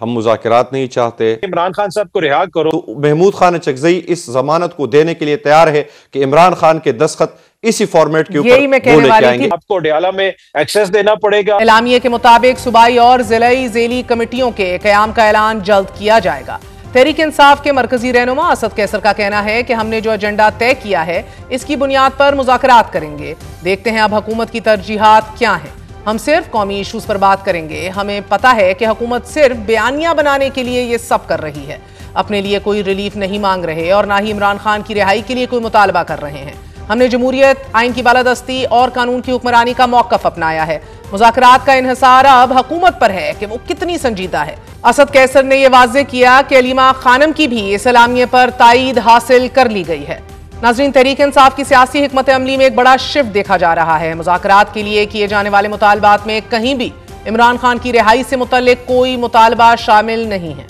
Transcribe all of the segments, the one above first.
ہم مذاکرات نہیں چاہتے، عمران خان صاحب کو رہا کرو. تو محمود خان اچکزئی اس ضمانت کو دینے کے لیے تیار ہے کہ عمران خان کے دستخط اسی فارمیٹ کے اوپر وہ لے کے آئیں گے. آپ کو ڈیالہ میں ایکسیس دینا پڑے گا. اعلامیے کے مطابق صوبائی اور ضلعی ذیلی کمیٹیوں کے قیام کا اعلان جلد کیا جائے گا. تحریک انصاف کے مرکزی رہنما اسد کیسر کا کہنا ہے کہ ہم نے جو ایجنڈا طے کیا ہے اس کی بنیاد پر مذاکرات کریں گے. دیکھتے ہیں اب حکومت کی ترجیحات کیا ہیں. ہم صرف قومی ایشوز پر بات کریں گے. ہمیں پتہ ہے کہ حکومت صرف بیانیہ بنانے کے لیے یہ سب کر رہی ہے. اپنے لیے کوئی ریلیف نہیں مانگ رہے اور نہ ہی عمران خان کی رہائی کے لیے کوئی مطالبہ کر رہے ہیں. ہم نے جمہوریت، آئین کی بالادستی اور قانون کی حکمرانی کا موقف اپنایا ہے. مذاکرات کا انحصار اب حکومت پر ہے کہ وہ کتنی سنجیدہ ہے. اسد کیسر نے یہ واضح کیا کہ علیمہ خانم کی بھی اس اعلامیے پر تائید حاصل کر لی گئی ہے. ناظرین، تحریک انصاف کی سیاسی حکمت عملی میں ایک بڑا شفٹ دیکھا جا رہا ہے. مذاکرات کے لیے کیے جانے والے مطالبات میں کہیں بھی عمران خان کی رہائی سے متعلق کوئی مطالبہ شامل نہیں ہے.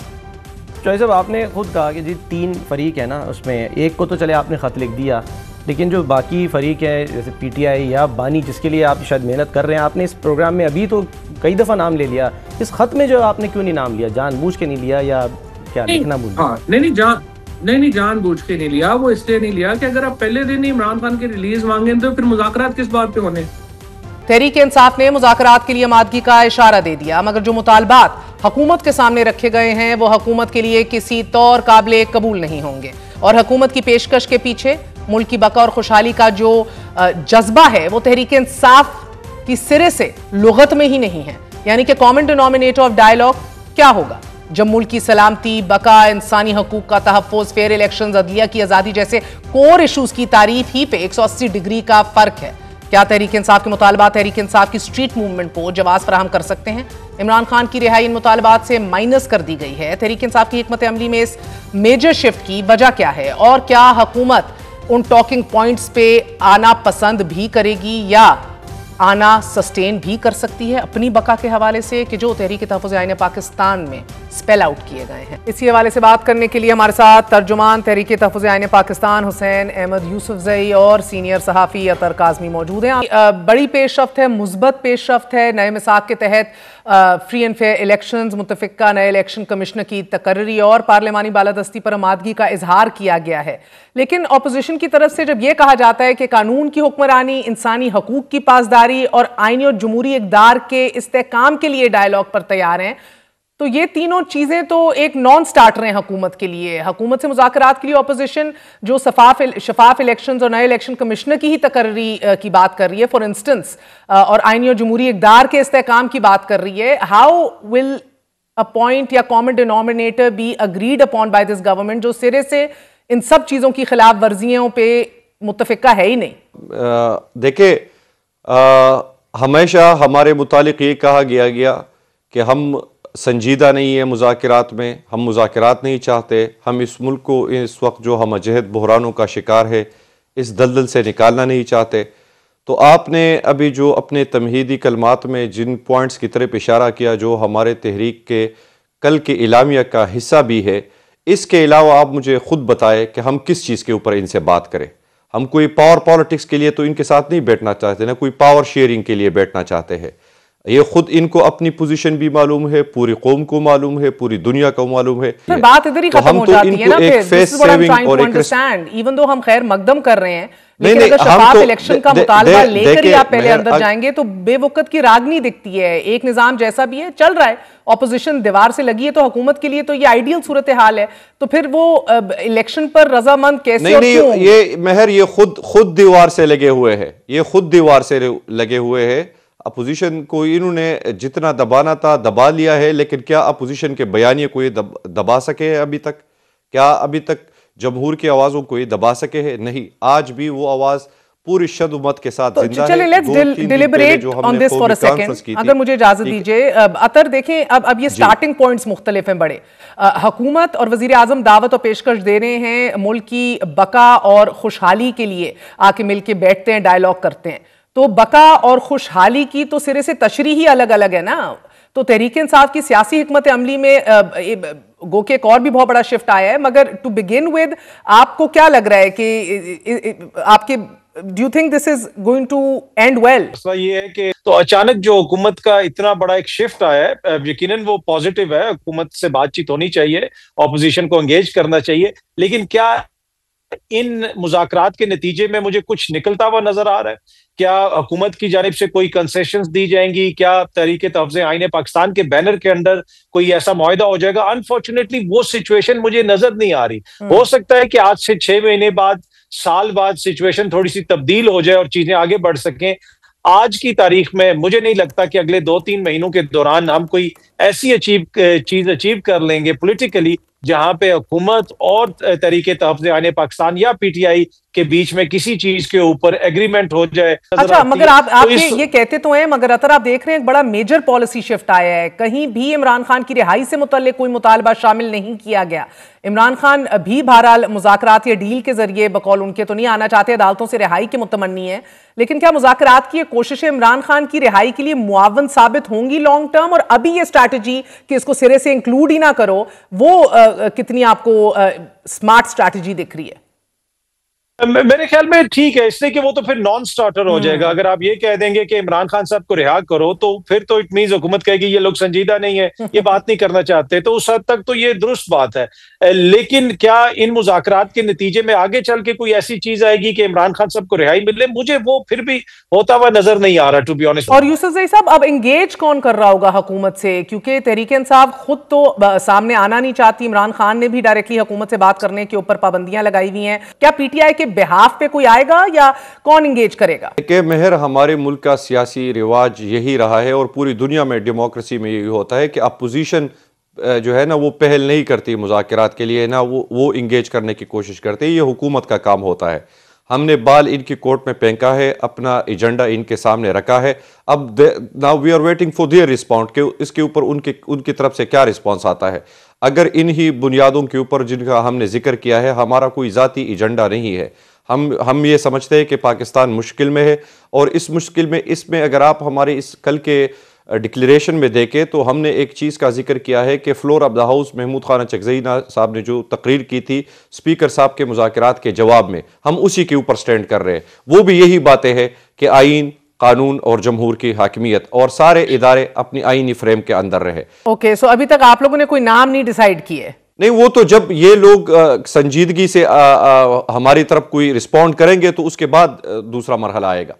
چوہے صاحب، آپ نے خود کہا کہ جی 3 فریق ہیں نا، اس میں ایک کو تو چلے آپ نے خط لکھ دیا، لیکن جو باقی فریق ہے جیسے پی ٹی آئی یا بانی، جس کے لیے آپ شاید محنت کر رہے ہیں، آپ نے اس پروگرام میں ابھی تو کئی دفعہ نام لے لیا. اس خط میں جو آپ نے کیوں نہیں نام لیا؟ جان بوجھ کے نہیں لیا یا کیا لکھنا بھول گیا؟ نہیں جان بوجھ کے نہیں لیا. وہ اس لیے نہیں لیا کہ اگر آپ پہلے دن ہی عمران خان کی ریلیز مانگیں تو پھر مذاکرات کس بات پہ ہونے. تحریک انصاف نے مذاکرات کے لیے آمادگی کا اشارہ دے دیا، مگر جو مطالبات حکومت کے سامنے رکھے گئے ہیں وہ حکومت کے لیے کسی طور قابل قبول نہیں ہوں گے. اور حکومت کی پیشکش کے پیچھے ملک کی بقا اور خوشحالی کا جو جذبہ ہے وہ تحریک انصاف کی سرے سے لغت میں ہی نہیں ہے. یعنی کہ کامن ڈینومینیٹر آف ڈائیلاگ کیا ہوگا جب ملک کی سلامتی، بقا، انسانی حقوق کا تحفظ، فیئر الیکشنز، عدلیہ کی آزادی جیسے کور ایشوز کی تعریف ہی پہ 180 ڈگری کا فرق ہے. کیا تحریک انصاف کے مطالبات تحریک انصاف کی اسٹریٹ موومنٹ کو جواز فراہم کر سکتے ہیں؟ عمران خان کی رہائی ان مطالبات سے مائنس کر دی گئی ہے. تحریک انصاف کی حکمت عملی میں اس میجر شفٹ کی وجہ کیا ہے اور کیا حکومت ان ٹاکنگ پوائنٹس پہ آنا پسند بھی کرے گی یا آنا سسٹین بھی کر سکتی ہے اپنی بقا کے حوالے سے کہ جو تحریک تحفظ آئین پاکستان میں سپیل آؤٹ کیے گئے ہیں؟ اسی حوالے سے بات کرنے کے لیے ہمارے ساتھ ترجمان تحریک تحفظ آئین پاکستان حسین احمد یوسفزئی اور سینئر صحافی اطہر کاظمی موجود ہیں. بڑی پیش رفت ہے، مثبت پیش رفت ہے. نئے میثاق کے تحت فری اینڈ فیئر الیکشنز، متفقہ نئے الیکشن کمشنر کی تقرری اور پارلیمانی بالادستی پر آمادگی کا اظہار کیا گیا ہے. لیکن اپوزیشن کی طرف سے جب یہ کہا جاتا ہے کہ قانون کی حکمرانی، انسانی حقوق کی پاسداری اور آئینی اور جمہوری اقدار کے استحکام کے لیے ڈائیلاگ پر تیار ہیں، تو یہ تینوں چیزیں تو ایک نان سٹارٹر ہیں حکومت کے لیے. حکومت سے مذاکرات کے لیے اپوزیشن جو شفاف الیکشنز اور نئے الیکشن کمشنر کی ہی تقرری کی بات کر رہی ہے، فار انسٹنس، اور آئینی اور جمہوری اقدار کے استحکام کی بات کر رہی ہے. ہاؤ ول a point یا common denominator be agreed upon by this government جو سرے سے ان سب چیزوں کی خلاف ورزیوں پہ متفقہ ہے ہی نہیں؟ دیکھیں، ہمیشہ ہمارے متعلق یہ کہا گیا کہ ہم سنجیدہ نہیں ہیں مذاکرات میں، ہم مذاکرات نہیں چاہتے، ہم اس ملک کو اس وقت جو ہم جہد بحرانوں کا شکار ہے اس دلدل سے نکالنا نہیں چاہتے. تو آپ نے ابھی جو اپنے تمہیدی کلمات میں جن پوائنٹس کی طرف اشارہ کیا جو ہمارے تحریک کے کل کے اعلامیہ کا حصہ بھی ہے، اس کے علاوہ آپ مجھے خود بتائے کہ ہم کس چیز کے اوپر ان سے بات کریں. ہم کوئی پاور پالیٹکس کے لیے تو ان کے ساتھ نہیں بیٹھنا چاہتے، نہ کوئی پاور شیئرنگ کے لیے بیٹھنا چاہتے ہیں. یہ خود ان کو اپنی پوزیشن بھی معلوم ہے، پوری قوم کو معلوم ہے، پوری دنیا کو معلوم ہے. پھر بات ادھر ہی ختم ہو جاتی ہے نا. پھر this is what I'm trying to understand. even though ہم خیر مقدم کر رہے ہیں، لیکن اگر شفاف الیکشن کا مطالبہ لے کر ہی آپ پہلے اندر جائیں گے تو بے وقت کی راگنی دکھتی ہے. ایک نظام جیسا بھی ہے چل رہا ہے، اپوزیشن دیوار سے لگی ہے، تو حکومت کے لیے تو یہ آئیڈیل صورتحال ہے. تو پھر وہ الیکشن پر رضامند کیسے اور کیوں؟ نہیں، یہ مہر یہ خود دیوار سے لگے ہوئے ہیں، یہ خود دیوار سے لگے ہوئے ہیں. اپوزیشن کو انہوں نے جتنا دبانا تھا دبا لیا ہے، لیکن کیا اپوزیشن کے بیانیے کو یہ دبا سکے ہیں ابھی تک؟ کیا ابھی تک جمہور کی آوازوں کو یہ دبا سکے ہیں؟ نہیں. آج بھی وہ آواز پوری شدت کے ساتھ زندہ ہے. چلیں let's deliberate on this for a second, اگر مجھے اجازت دیجئے. اطہر دیکھیں، اب یہ سٹارٹنگ پوائنٹس مختلف ہیں بڑے. حکومت اور وزیر اعظم دعوت اور پیشکش دے رہے ہیں ملک کی بقا اور خوشحالی کے لیے آ کے مل کے بیٹھتے ہیں، ڈائیلاگ کرتے ہیں. تو بقا اور خوشحالی کی تو سرے سے تشریح ہی الگ الگ ہے نا. تو تحریک انصاف کی سیاسی حکمت عملی میں گو کہ ایک اور بھی بہت بڑا شفٹ آیا ہے. مگر ٹو بگن ود، آپ کو کیا لگ رہا ہے کہ آپ کے do you think this is going to end well? مسئلہ یہ ہے کہ تو اچانک جو حکومت کا اتنا بڑا ایک شفٹ آیا ہے، یقیناً وہ پازیٹیو ہے، حکومت سے بات چیت ہونی چاہیے، اپوزیشن کو انگیج کرنا چاہیے، لیکن کیا ان مذاکرات کے نتیجے میں مجھے کچھ نکلتا ہوا نظر آ رہا ہے؟ کیا حکومت کی جانب سے کوئی کنسیشنز دی جائیں گی؟ کیا تحریک تحفظ آئین پاکستان کے بینر کے اندر کوئی ایسا معاہدہ ہو جائے گا؟ انفارچونیٹلی وہ سچویشن مجھے نظر نہیں آ رہی. ہو سکتا ہے کہ آج سے 6 مہینے بعد، سال بعد سچویشن تھوڑی سی تبدیل ہو جائے اور چیزیں آگے بڑھ سکیں. آج کی تاریخ میں مجھے نہیں لگتا کہ اگلے 2-3 مہینوں کے دوران ہم کوئی ایسی چیز اچیو کر لیں گے پولیٹیکلی جہاں پہ حکومت اور تحریک تحفظ آئین پاکستان یا پی ٹی آئی کے بیچ میں کسی چیز کے اوپر ایگریمنٹ ہو جائے. اچھا، مگر آپ یہ کہتے تو ہیں، مگر اطہر آپ دیکھ رہے ہیں ایک بڑا میجر پالیسی شفٹ آیا ہے، کہیں بھی عمران خان کی رہائی سے متعلق کوئی مطالبہ شامل نہیں کیا گیا. عمران خان بھی بہرحال مذاکرات یا ڈیل کے ذریعے بقول ان کے تو نہیں آنا چاہتے، عدالتوں سے رہائی کے متمنی ہیں، لیکن کیا مذاکرات کی یہ کوششیں عمران خان کی رہائی کے لیے معاون ثابت ہوں گی لانگ ٹرم؟ اور ابھی یہ اسٹریٹجی کہ اس کو سرے سے انکلوڈ ہی نہ کرو، وہ کتنی آپ کو سمارٹ اسٹریٹجی دکھ رہی ہے؟ میرے خیال میں ٹھیک ہے، اس لیے کہ وہ تو پھر نان سٹارٹر ہو جائے گا. اگر آپ یہ کہہ دیں گے کہ عمران خان صاحب کو رہا کرو تو پھر تو اٹ مینز حکومت کہے گی یہ لوگ سنجیدہ نہیں ہے، یہ بات نہیں کرنا چاہتے، تو اس حد تک تو یہ درست بات ہے. لیکن کیا ان مذاکرات کے نتیجے میں آگے چل کے کوئی ایسی چیز آئے گی کہ عمران خان صاحب کو رہائی ملے؟ مجھے وہ پھر بھی ہوتا ہوا نظر نہیں آ رہا، ٹو بی آنیسٹ. اور یوسف زئی صاحب، اب انگیج کون کر رہا ہوگا حکومت سے؟ کیونکہ تحریک انصاف خود تو سامنے آنا نہیں چاہتی، عمران خان نے بھی ڈائریکٹلی حکومت سے بات کرنے کے اوپر پابندیاں لگائی ہوئی ہیں. کیا پی ٹی آئی کے بہاف پہ کوئی آئے گا یا کون انگیج کرے گا؟ کہ مہر ہمارے ملک کا سیاسی رواج یہی رہا ہے اور پوری دنیا میں ڈیموکریسی میں یہی ہوتا ہے کہ اپوزیشن جو ہے نا وہ پہل نہیں کرتی مذاکرات کے لیے، نہ وہ انگیج کرنے کی کوشش کرتے. یہ حکومت کا کام ہوتا ہے. ہم نے بال ان کی کورٹ میں پھینکا ہے، اپنا ایجنڈا ان کے سامنے رکھا ہے. اب now we are waiting for their response کہ اس کے اوپر ان کی طرف سے کیا رسپانس آتا ہے. اگر انہی بنیادوں کے اوپر جن کا ہم نے ذکر کیا ہے، ہمارا کوئی ذاتی ایجنڈا نہیں ہے. ہم یہ سمجھتے ہیں کہ پاکستان مشکل میں ہے، اور اس مشکل میں اگر آپ ہمارے اس کل کے ڈکلیریشن میں دیکھیں تو ہم نے ایک چیز کا ذکر کیا ہے کہ floor of the house Mahmood Khan Achakzai sahib نے جو تقریر کی تھی اسپیکر صاحب کے مذاکرات کے جواب میں، ہم اسی کے اوپر سٹینڈ کر رہے ہیں. وہ بھی یہی باتیں ہیں کہ آئین، قانون اور جمہور کی حاکمیت اور سارے ادارے اپنی آئینی فریم کے اندر رہے. اوکے، سو ابھی تک آپ لوگوں نے کوئی نام نہیں ڈیسائیڈ کیے؟ نہیں، وہ تو جب یہ لوگ سنجیدگی سے ہماری طرف کوئی رسپونڈ کریں گے تو اس کے بعد دوسرا مرحلہ آئے گا.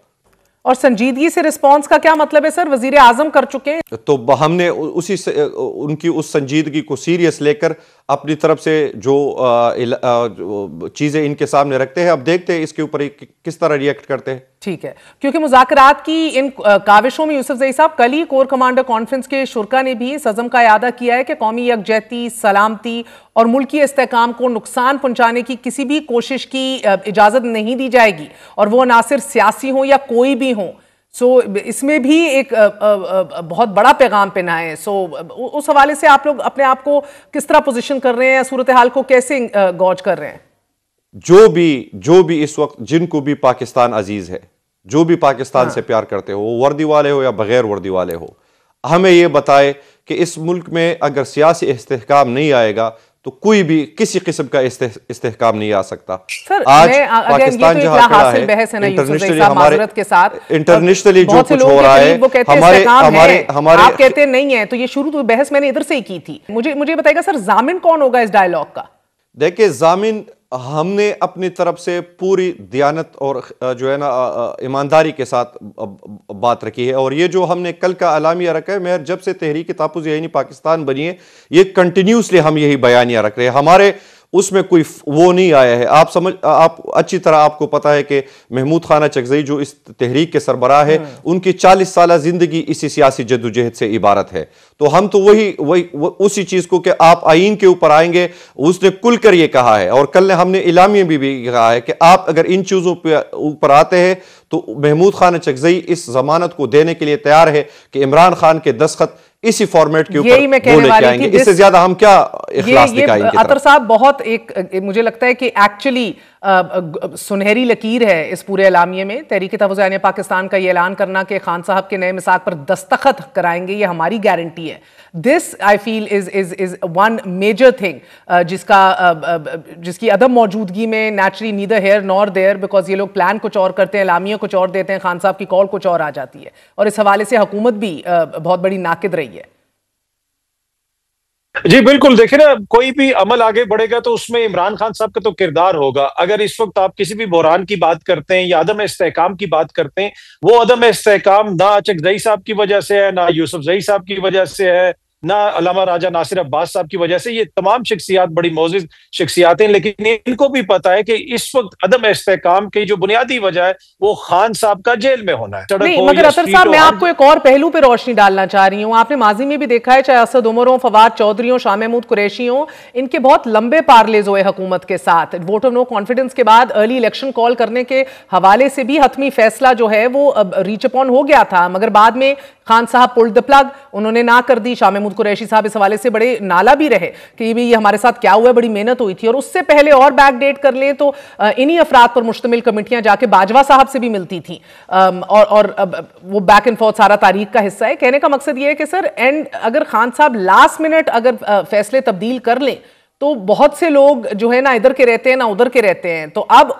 اور سنجیدگی سے رسپانس کا کیا مطلب ہے سر؟ وزیر اعظم کر چکے ہیں تو ہم نے ان کی اس سنجیدگی کو سیریس لے کر اپنی طرف سے جو چیزیں ان کے سامنے رکھتے ہیں. اب دیکھتے ہیں اس کے اوپر کس طرح ریئیکٹ کرتے ہیں. ٹھیک ہے، کیونکہ مذاکرات کی ان کاوشوں میں یوسف زئی صاحب کل ہی کور کمانڈر کانفرنس کے شرکا نے بھی اس عزم کا اعادہ کیا ہے کہ قومی یکجہتی، سلامتی اور ملکی استحکام کو نقصان پہنچانے کی کسی بھی کوشش کی اجازت نہیں دی جائے گی، اور وہ عناصر سیاسی ہوں یا کوئی بھی ہوں. سو اس میں بھی ایک بہت بڑا پیغام پہنا ہے. سو اس حوالے سے آپ لوگ اپنے آپ کو کس طرح پوزیشن کر رہے ہیں، صورتحال کو کیسے گوج کر رہے ہیں؟ جو بھی اس وقت جن کو بھی پاکستان عزیز ہے، جو بھی پاکستان سے پیار کرتے ہو، وردی والے ہو یا بغیر وردی والے ہو، ہمیں یہ بتائے کہ اس ملک میں اگر سیاسی استحکام نہیں آئے گا تو کوئی بھی کسی قسم کا استحکام نہیں آ سکتا. آج پاکستان جہاں کھڑا ہے انٹرنیشنلی جو کچھ ہو رہا ہے، آپ کہتے نہیں ہیں، تو یہ شروع تو بحث میں نے ادھر سے ہی کی تھی. مجھے بتائے گا سر، ضامن کون ہوگا اس ڈائیلاگ کا؟ دیکھیں، ضامن ہم نے اپنی طرف سے پوری دیانت اور جو ہے نا ایمانداری کے ساتھ بات رکھی ہے. اور یہ جو ہم نے کل کا اعلامیہ رکھا ہے، مہر جب سے تحریک تحفظ آئین پاکستان بنی ہے، یہ کنٹینیوسلی ہم یہی بیانیہ رکھ رہے ہیں. ہمارے اس میں کوئی وہ نہیں آیا ہے. آپ اچھی طرح آپ کو پتا ہے کہ محمود خان چکزئی جو اس تحریک کے سربراہ ہے، ان کی 40 سالہ زندگی اسی سیاسی جدوجہد سے عبارت ہے. تو ہم تو وہی اسی چیز کو کہ آپ آئین کے اوپر آئیں گے، اس نے کل کر یہ کہا ہے. اور کل ہم نے اعلامیہ بھی کہا ہے کہ آپ اگر ان چیزوں پہ اوپر آتے ہیں تو محمود خان چکزئی اس ضمانت کو دینے کے لیے تیار ہے کہ عمران خان کے دستخط اسی فارمیٹ کے یہی میں اوپر کہنے وہ لے کے آئیں گے. اس سے زیادہ ہم کیا اخلاص دکھائیں گے؟ عطر صاحب بہت ایک مجھے لگتا ہے کہ ایکچولی سنہری لکیر ہے اس پورے اعلامیے میں. تحریک تحفظ آئین پاکستان کا یہ اعلان کرنا کہ خان صاحب کے نئے میثاق پر دستخط کرائیں گے، یہ ہماری گارنٹی ہے. This I feel is one major thing جس کی عدم موجودگی میں naturally neither here nor there, because یہ لوگ پلان کچھ اور کرتے ہیں، اعلامیہ کچھ اور دیتے ہیں، خان صاحب کی کال کچھ اور آ جاتی ہے، اور اس حوالے سے حکومت بھی بہت بڑی ناقد رہی ہے. جی بالکل، دیکھیں نا، کوئی بھی عمل آگے بڑھے گا تو اس میں عمران خان صاحب کا تو کردار ہوگا. اگر اس وقت آپ کسی بھی بحران کی بات کرتے ہیں یا عدم استحکام کی بات کرتے ہیں، وہ عدم استحکام نہ اچکزئی صاحب کی وجہ سے ہے، نہ یوسف زئی صاحب کی وجہ سے ہے، نہ علامہ راجہ ناصر عباس صاحب کی وجہ سے. یہ تمام شخصیات بڑی معزز شخصیات ہیں، لیکن ان کو بھی پتا ہے کہ اس وقت عدم استحکام کی جو بنیادی وجہ ہے وہ خان صاحب کا جیل میں ہونا ہے. نہیں مگر عطر صاحب، میں آپ کو ایک اور پہلو پہ روشنی ڈالنا چاہ رہی ہوں. آپ نے ماضی میں بھی دیکھا ہے، چاہے اسد عمر ہوں، فواد چودھری ہوں، شاہ محمود قریشی ہوں، ان کے بہت لمبے پارلیز ہوئے حکومت کے ساتھ. ووٹ آف نو کانفیڈنس کے بعد ارلی الیکشن کال کرنے کے حوالے سے بھی حتمی فیصلہ جو ہے وہ ریچ اپون ہو گیا تھا، مگر بعد میں خان صاحب پلڈ دی پلگ، انہوں نے نہ کر دی. شاہ محمود قریشی صاحب اس حوالے سے بڑے نالا بھی رہے کہ یہ ہمارے ساتھ کیا ہوا ہے، بڑی محنت ہوئی تھی. اور اس سے پہلے اور بیک ڈیٹ کر لیں تو انہی افراد پر مشتمل کمیٹیاں جا کے باجوہ صاحب سے بھی ملتی تھیں، اور وہ بیک اینڈ فورتھ سارا تاریخ کا حصہ ہے. کہنے کا مقصد یہ ہے کہ سر اگر خان صاحب لاسٹ منٹ اگر فیصلے تبدیل کر لیں تو بہت سے لوگ جو ہے نہ ادھر کے رہتے ہیں نہ ادھر کے رہتے ہیں. تو اب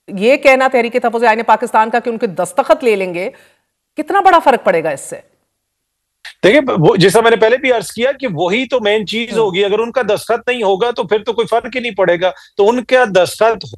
یہ کہنا تحریک تحفظ آئین پاکستان کا کہ ان کے دستخط لے لیں گے، کتنا بڑا فرق پڑے گا اس سے؟ دیکھیں، جیسا میں نے پہلے بھی عرض کیا کہ وہی تو مین چیز ہوگی. اگر ان کا دستخط نہیں ہوگا تو پھر تو کوئی فرق ہی نہیں پڑے گا. تو ان کا دستخط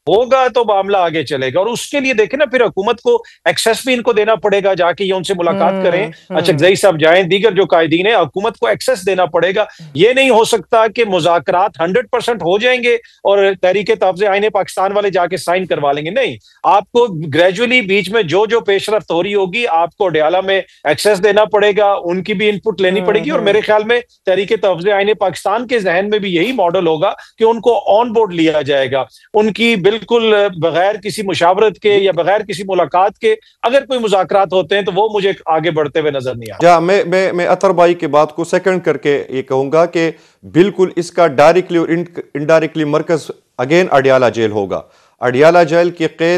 ہوگا تو معاملہ آگے چلے گا. اور اس کے لیے دیکھیں نا، پھر حکومت کو ایکسیس بھی ان کو دینا پڑے گا، جا کے یہ ان سے ملاقات کریں، اچکزئی صاحب جائیں، دیگر جو قائدین ہیں، حکومت کو ایکسیس دینا پڑے گا. یہ نہیں ہو سکتا کہ مذاکرات 100% ہو جائیں گے اور تحریک تحفظ آئین پاکستان والے جا کے سائن کروا لیں گے. نہیں، آپ کو گریجولی بیچ میں جو پیش رفت ہو رہی ہوگی، آپ کو ڈیالہ میں ایکسیس دینا پڑے گا، ان کی بھی انپٹ لینی پڑے گی. اور میرے خیال میں تحریک تحفظ آئین پاکستان کے ذہن میں بھی یہی ماڈل ہوگا کہ ان کو آن بورڈ لیا جائے گا. ان کی بالکل بغیر کسی مشاورت کے یا بغیر کسی ملاقات کے اگر کوئی مذاکرات ہوتے ہیں تو وہ مجھے آگے بڑھتے ہوئے نظر نہیں آتا. میں عطر بھائی کی بات کو سیکنڈ کر کے یہ کہوں گا کہ بالکل اس کا ڈائریکٹلی اور انڈائریکٹلی مرکز اگین اڈیالہ جیل ہوگا. اڈیالہ جیل کے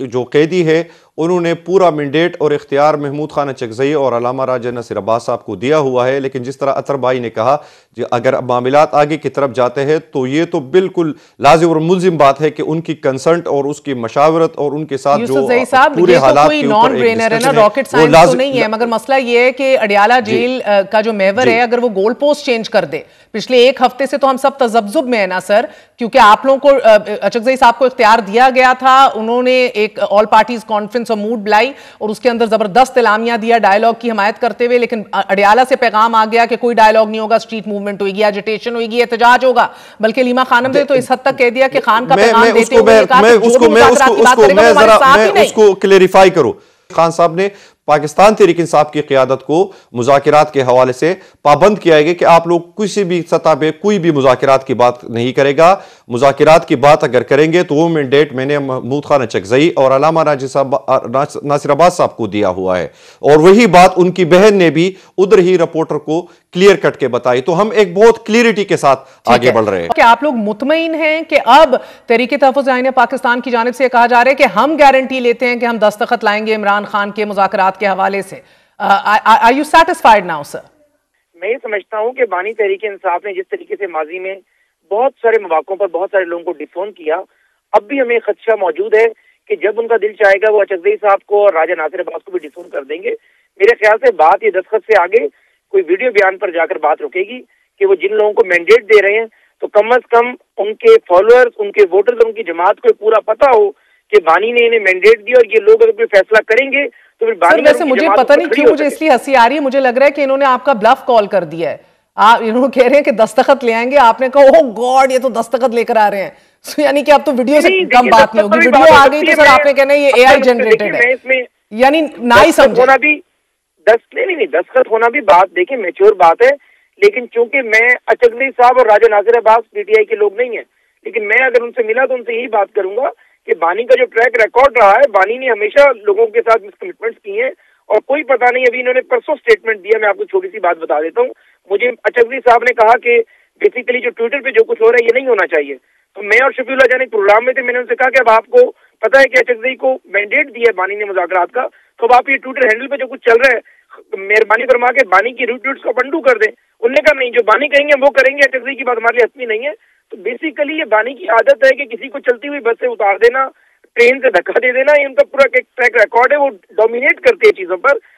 جو قیدی ہے انہوں نے پورا مینڈیٹ اور اختیار محمود خان اچکزئی اور علامہ راجہ ناصر عباس صاحب کو دیا ہوا ہے. لیکن جس طرح عطر بھائی نے کہا کہ اگر معاملات آگے کی طرف جاتے ہیں تو یہ تو بالکل لازم اور ملزم بات ہے کہ ان کی کنسنٹ اور اس کی مشاورت اور ان کے ساتھ جو پورے حالات کے اوپر ایک ڈسکشن ہے راکٹ سائنس تو نہیں ہے. مگر مسئلہ یہ ہے کہ اڈیالہ جیل کا جو محور ہے، اگر وہ گول پوسٹ چینج کر دے، پچھلے ایک ہفتے سے تو ہم سب تذبذب میں ہیں نا سر، کیونکہ آپ لوگوں کو اچکزئی صاحب کو اختیار دیا گیا تھا، انہوں نے ایک آل پارٹیز کانفرنس اور موڈ بلائی اور اس کے اندر زبردست اعلامیہ دیا ڈائیلاگ کی حمایت کرتے ہوئے. لیکن اڈیالہ سے پیغام آ گیا کہ کوئی ڈائیلاگ نہیں ہوگا، اسٹریٹ موومنٹ ہوئے گی، ایجیٹیشن ہوئے گی، احتجاج ہوگا. بلکہ لیما خانم نے تو اس حد تک کہہ دیا کہ خان کا پیغام دیتے ہوئے کہا کہ جو بھی مذاکرات کی بات کرے گا ہمارے ساتھ ہی نہیں. میں اس کو کلیریفائی کروں. خان صاحب نے پاکستان تحریک انصاف کی قیادت کو مذاکرات کے حوالے سے پابند کیا ہے کہ آپ لوگ کسی بھی سطح پہ کوئی بھی مذاکرات کی بات نہیں کرے گا. مذاکرات کی بات اگر کریں گے تو وہ مینڈیٹ میں نے محمود خان اچکزئی اور علامہ ناصر عباس صاحب کو دیا ہوا ہے. اور وہی بات ان کی بہن نے بھی ادھر ہی رپورٹر کو کلیئر کٹ کے بتائی. تو ہم ایک بہت کلیئرٹی کے ساتھ آگے بڑھ رہے ہیں. کہ آپ لوگ مطمئن ہیں کہ اب تحریک تحفظ آئین پاکستان کی جانب سے کہا جا رہا ہے کہ ہم گارنٹی لیتے ہیں کہ ہم دستخط لائیں گے عمران خان کے مذاکرات کے حوالے سے. Are you satisfied now, sir? میں یہ سمجھتا ہوں کہ بانی تحریک انصاف نے جس طریقے سے ماضی میں بہت سارے مواقعوں پر بہت سارے لوگوں کو ڈیفون کیا، اب بھی ہمیں خدشہ موجود ہے کہ جب ان کا دل چاہے گا وہ اچکزئی صاحب کو اور راجہ ناصر عباس کو بھی ڈیفون کر دیں گے. میرے خیال سے بات یہ دستخط سے آگے کوئی ویڈیو بیان پر جا کر بات رکے گی کہ وہ جن لوگوں کو مینڈیٹ دے رہے ہیں تو کم از کم ان کے فالوورز، ان کے ووٹرز، ان کی جماعت کو پورا پتہ ہو کہ بانی نے انہیں مینڈیٹ دیا اور یہ لوگ اگر کوئی فیصلہ کریں گے تو پھر بانی. ویسے مجھے پتہ نہیں کیوں مجھے اس لیے ہنسی آ رہی ہے، مجھے لگ رہا ہے کہ انہوں نے آپ کا بلف کال کر دیا ہے. انہوں کہہ رہے ہیں کہ دستخط لے آئیں گے، آپ نے کہا اوہ گاڈ یہ تو دستخط لے کر آ رے ہیں. یعنی کہ اب تو ویڈیو سے کم بات نہیں ہوگی، ویڈیو آ گئی تو سر آپ نے کہنا یہ اے آئی جنریٹڈ ہے، یعنی نہ ہی سمجھے. نہیں دستخط ہونا بھی بات دیکھیں میچور بات ہے، لیکن چونکہ میں اچکزئی صاحب اور راجہ ناصر عباس پی ٹی آئی کے لوگ نہیں ہیں، لیکن میں اگر ان سے ملا تو ان سے یہی بات کروں گا کہ بانی کا جو ٹریک ریکارڈ رہا ہے، بانی نے ہمیشہ لوگوں کے ساتھ مس کمٹمنٹس کی ہیں اور کوئی پتہ نہیں. ابھی انہوں نے پرسوں اسٹیٹمنٹ دیا, میں آپ کو چھوٹی سی بات بتا دیتا ہوں. مجھے اچکزئی صاحب نے کہا کہ بیسیکلی جو ٹویٹر پہ جو کچھ ہو رہا ہے یہ نہیں ہونا چاہیے. تو میں اور شفیع اللہ جان ایک پروگرام میں تھے, میں نے ان سے کہا کہ اب آپ کو پتا ہے کہ اچکزئی کو مینڈیٹ دیا ہے بانی نے مذاکرات کا, تو اب آپ یہ ٹویٹر ہینڈل پہ جو کچھ چل رہا ہے مہربانی فرما کے بانی کی ریٹویٹس کو انڈو کر دیں. انہوں نے کہا نہیں, جو بانی کہیں گے وہ کریں گے, اچکزئی کی بات ہمارے لیے حتمی نہیں ہے. تو بیسیکلی یہ بانی کی عادت ہے کہ کسی کو چلتی ہوئی بس سے اتار دینا, ٹرین سے دھکا دے دینا, یہ ان کا پورا ٹریک ریکارڈ ہے, وہ ڈومینیٹ کرتے ہیں چیزوں پر.